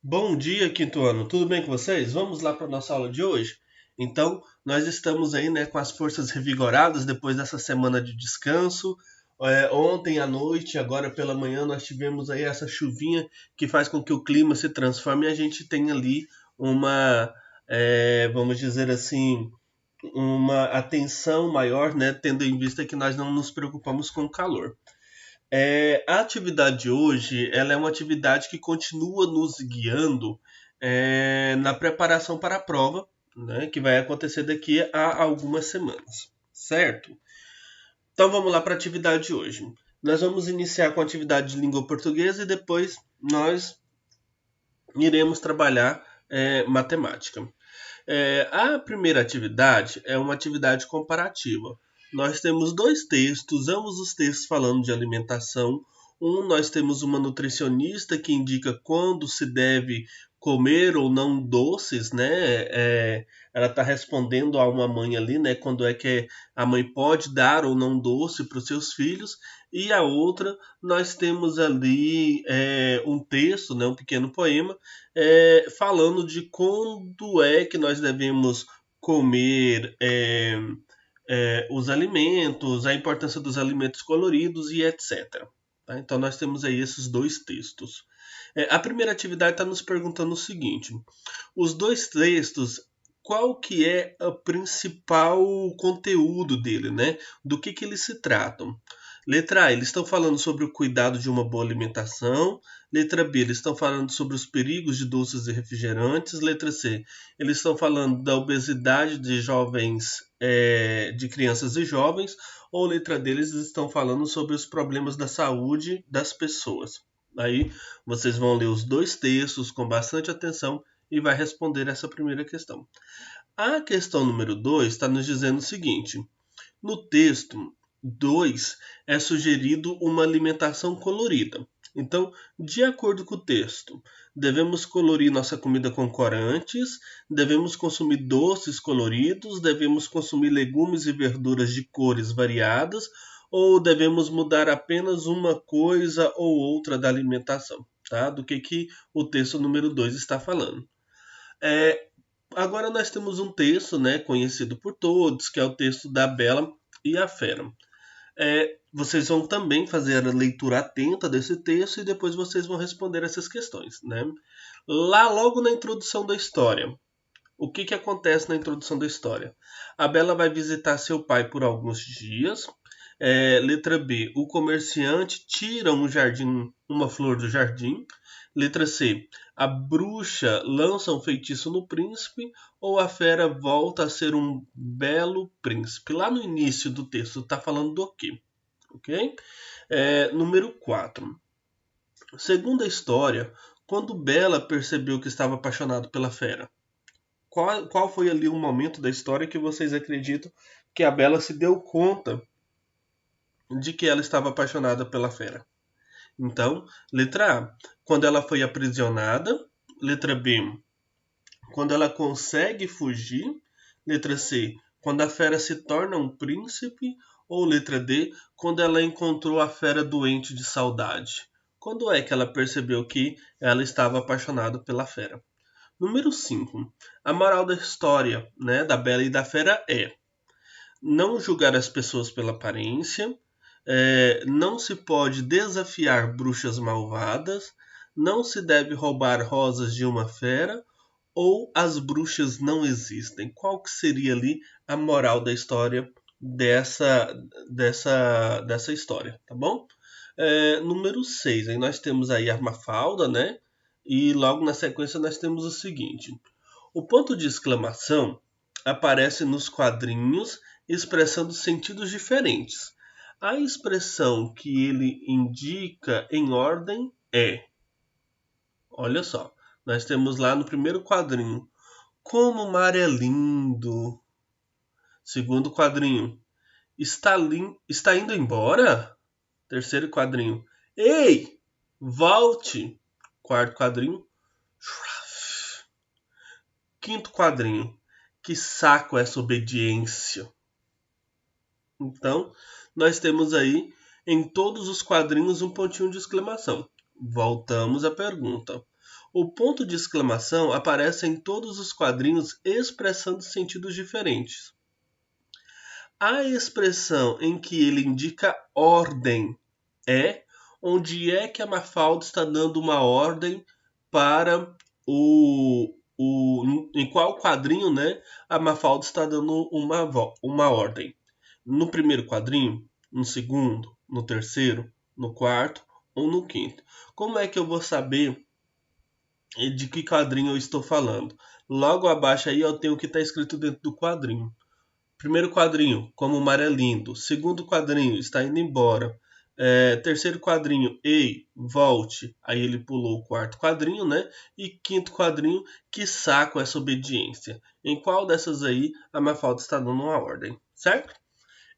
Bom dia, quinto ano. Tudo bem com vocês? Vamos lá para a nossa aula de hoje? Então, nós estamos aí, né, com as forças revigoradas depois dessa semana de descanso. Ontem à noite, agora pela manhã, nós tivemos aí essa chuvinha que faz com que o clima se transforme e a gente tenha ali uma, vamos dizer assim, uma atenção maior, né, tendo em vista que nós não nos preocupamos com o calor. A atividade de hoje, ela é uma atividade que continua nos guiando na preparação para a prova, né, que vai acontecer daqui a algumas semanas, certo? Então vamos lá para a atividade de hoje. Nós vamos iniciar com a atividade de língua portuguesa e depois nós iremos trabalhar matemática. A primeira atividade é uma atividade comparativa. Nós temos dois textos, ambos os textos falando de alimentação. Nós temos uma nutricionista que indica quando se deve comer ou não doces, né? Ela está respondendo a uma mãe ali, né? Quando é que a mãe pode dar ou não doce para os seus filhos. E a outra, nós temos ali um texto, né? Um pequeno poema falando de quando é que nós devemos comer os alimentos, a importância dos alimentos coloridos e etc. Tá? Então nós temos aí esses dois textos. A primeira atividade está nos perguntando o seguinte: os dois textos, qual que é o principal conteúdo dele, né? Do que eles se tratam? Letra A, eles estão falando sobre o cuidado de uma boa alimentação. Letra B, eles estão falando sobre os perigos de doces e refrigerantes. Letra C, eles estão falando da obesidade de jovens, de crianças e jovens. Ou letra D, eles estão falando sobre os problemas da saúde das pessoas. Aí vocês vão ler os dois textos com bastante atenção e vai responder essa primeira questão. A questão número 2 está nos dizendo o seguinte: no texto 2 é sugerido uma alimentação colorida. Então, de acordo com o texto, devemos colorir nossa comida com corantes, devemos consumir doces coloridos, devemos consumir legumes e verduras de cores variadas, ou devemos mudar apenas uma coisa ou outra da alimentação, tá? Do que o texto número 2 está falando. É, Agora nós temos um texto, né, conhecido por todos, que é o texto da Bela e a Fera. Vocês vão também fazer a leitura atenta desse texto e depois vocês vão responder essas questões, né? Lá logo na introdução da história, o que acontece na introdução da história? A Bela vai visitar seu pai por alguns dias. Letra B, o comerciante tira uma flor do jardim. Letra C, a bruxa lança um feitiço no príncipe ou a fera volta a ser um belo príncipe. Lá no início do texto está falando do quê? Ok? Número 4. Segundo a história, quando Bela percebeu que estava apaixonado pela fera, qual foi ali um momento da história que vocês acreditam que a Bela se deu conta de que ela estava apaixonada pela fera? Então, letra A, quando ela foi aprisionada. Letra B, quando ela consegue fugir. Letra C, quando a fera se torna um príncipe. Ou letra D, quando ela encontrou a fera doente de saudade. Quando é que ela percebeu que ela estava apaixonada pela fera? Número 5. A moral da história, né, da Bela e da Fera é: não julgar as pessoas pela aparência, não se pode desafiar bruxas malvadas, não se deve roubar rosas de uma fera, ou as bruxas não existem. Qual que seria ali a moral da história dessa história, tá bom? Número 6, aí nós temos aí a Mafalda, né? E logo na sequência nós temos o seguinte: o ponto de exclamação aparece nos quadrinhos expressando sentidos diferentes. A expressão que ele indica em ordem é, olha só, nós temos lá no primeiro quadrinho, como o mar é lindo. Segundo quadrinho, está indo embora? Terceiro quadrinho, ei, volte. Quarto quadrinho, quinto quadrinho, que saco essa obediência. Então, nós temos aí em todos os quadrinhos um pontinho de exclamação. Voltamos à pergunta. O ponto de exclamação aparece em todos os quadrinhos expressando sentidos diferentes. A expressão em que ele indica ordem é onde é que a Mafalda está dando uma ordem para em qual quadrinho, né, a Mafalda está dando uma ordem. No primeiro quadrinho, no segundo, no terceiro, no quarto ou no quinto. Como é que eu vou saber de que quadrinho eu estou falando? Logo abaixo aí eu tenho o que está escrito dentro do quadrinho. Primeiro quadrinho, como o mar é lindo. Segundo quadrinho, está indo embora. Terceiro quadrinho, ei, volte. Aí ele pulou o quarto quadrinho, né? E quinto quadrinho, que saco essa obediência. Em qual dessas aí a Mafalda está dando uma ordem, certo?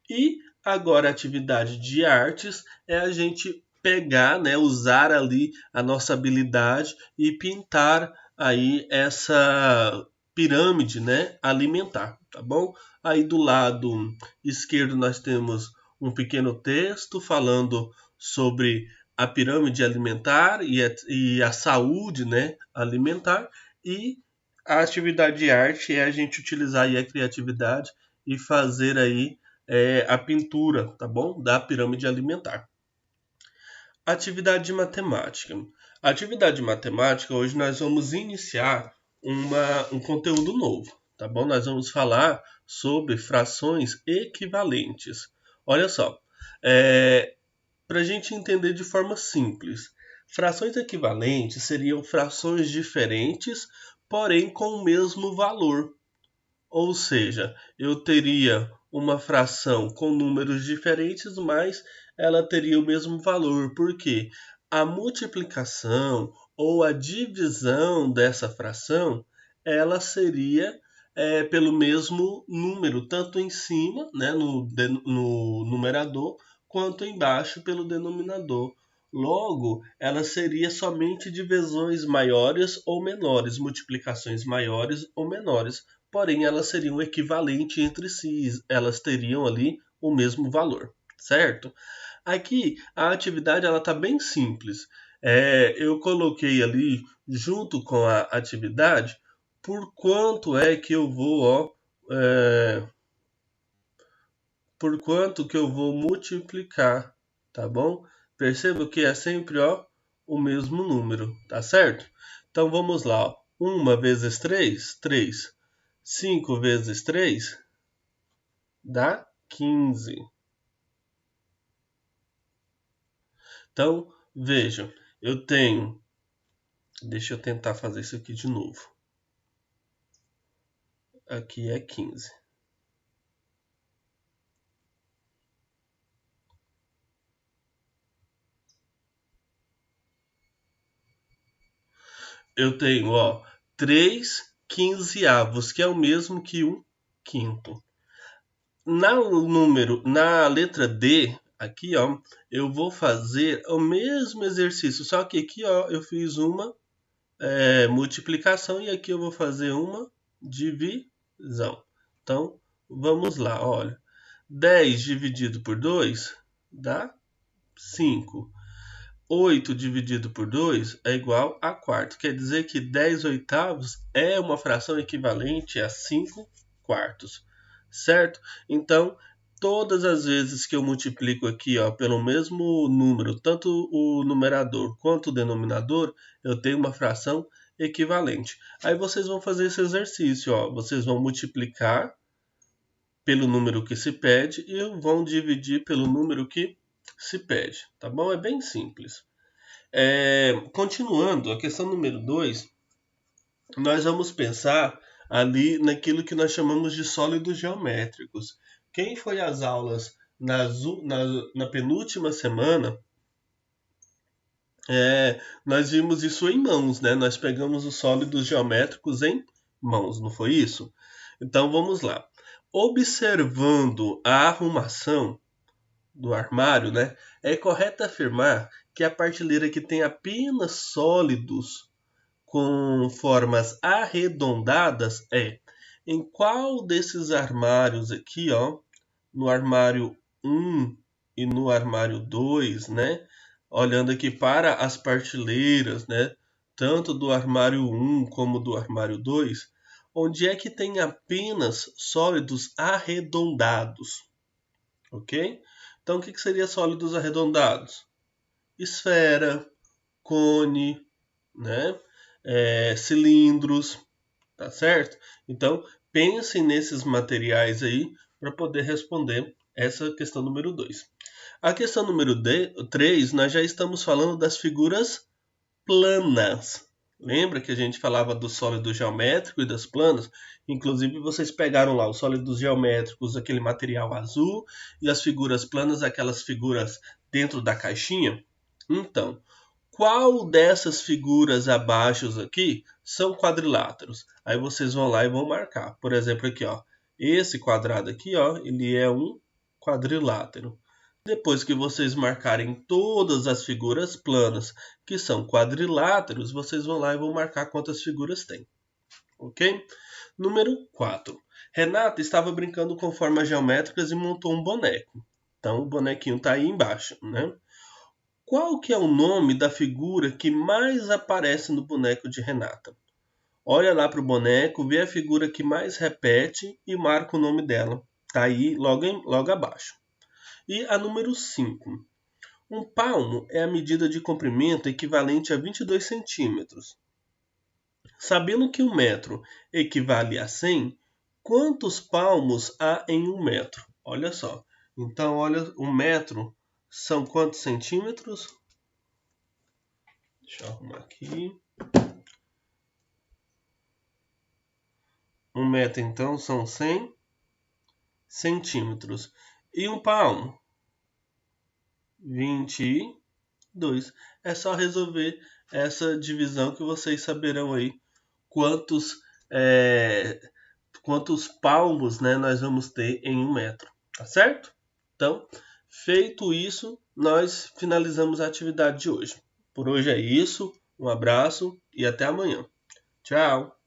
E agora a atividade de artes é a gente pegar, né, usar ali a nossa habilidade e pintar aí essa pirâmide, né, alimentar, tá bom? Aí do lado esquerdo nós temos um pequeno texto falando sobre a pirâmide alimentar e a saúde, né, alimentar, e a atividade de arte é a gente utilizar aí a criatividade e fazer aí a pintura, tá bom? Da pirâmide alimentar. Atividade de matemática. Atividade de matemática, hoje nós vamos iniciar um conteúdo novo, tá bom? Nós vamos falar sobre frações equivalentes. Olha só, para a gente entender de forma simples, frações equivalentes seriam frações diferentes, porém com o mesmo valor. Ou seja, eu teria uma fração com números diferentes, mas ela teria o mesmo valor, porque a multiplicação ou a divisão dessa fração, ela seria pelo mesmo número, tanto em cima, né, no numerador, quanto embaixo pelo denominador. Logo, ela seria somente divisões maiores ou menores, multiplicações maiores ou menores, porém elas seriam equivalentes entre si, elas teriam ali o mesmo valor, certo? Aqui a atividade ela está bem simples. Eu coloquei ali junto com a atividade por quanto é que eu vou, por quanto que eu vou multiplicar, tá bom? Perceba que é sempre o mesmo número, tá certo? Então vamos lá, ó. 1 vezes 3, 3. 5 vezes 3 dá 15. Então, vejam, eu tenho... Deixa eu tentar fazer isso aqui de novo. Aqui é 15. Eu tenho, 3 quinzeavos, que é o mesmo que 1 quinto. Na letra D, aqui, eu vou fazer o mesmo exercício, só que aqui, eu fiz uma multiplicação e aqui eu vou fazer uma divisão. Então, vamos lá, olha. 10 dividido por 2 dá 5. 8 dividido por 2 é igual a quarto. Quer dizer que 10 oitavos é uma fração equivalente a 5 quartos, certo? Então, todas as vezes que eu multiplico aqui pelo mesmo número, tanto o numerador quanto o denominador, eu tenho uma fração equivalente. Aí vocês vão fazer esse exercício, vocês vão multiplicar pelo número que se pede e vão dividir pelo número que se pede, tá bom? É bem simples. Continuando, a questão número 2, nós vamos pensar ali naquilo que nós chamamos de sólidos geométricos. Quem foi às aulas na penúltima semana, nós vimos isso em mãos, né? Nós pegamos os sólidos geométricos em mãos, não foi isso? Então vamos lá. Observando a arrumação do armário, né, é correto afirmar que a prateleira que tem apenas sólidos com formas arredondadas em qual desses armários aqui, no armário 1 e no armário 2, né, olhando aqui para as prateleiras, né, tanto do armário 1 como do armário 2, onde é que tem apenas sólidos arredondados, ok? Então, o que seria sólidos arredondados? Esfera, cone, né? Cilindros, tá certo? Então, pensem nesses materiais aí para poder responder essa questão número 2. A questão número 3, nós já estamos falando das figuras planas. Lembra que a gente falava do sólido geométrico e das planas? Inclusive, vocês pegaram lá os sólidos geométricos, aquele material azul, e as figuras planas, aquelas figuras dentro da caixinha. Então, qual dessas figuras abaixo aqui são quadriláteros? Aí vocês vão lá e vão marcar. Por exemplo, aqui, ó, esse quadrado aqui, ó, ele é um quadrilátero. Depois que vocês marcarem todas as figuras planas que são quadriláteros, vocês vão lá e vão marcar quantas figuras tem. Ok? Número 4. Renata estava brincando com formas geométricas e montou um boneco. Então, o bonequinho está aí embaixo, né? Qual que é o nome da figura que mais aparece no boneco de Renata? Olha lá para o boneco, vê a figura que mais repete e marca o nome dela. Está aí logo abaixo. E a número 5. Um palmo é a medida de comprimento equivalente a 22 centímetros. Sabendo que 1 metro equivale a 100, quantos palmos há em 1 metro? Olha só. Então, olha, 1 metro são quantos centímetros? Deixa eu arrumar aqui. 1 metro, então, são 100 centímetros. E um palmo? 22. É só resolver essa divisão que vocês saberão aí quantos palmos, né, nós vamos ter em 1 metro. Tá certo? Então, feito isso, nós finalizamos a atividade de hoje. Por hoje é isso. Um abraço e até amanhã. Tchau!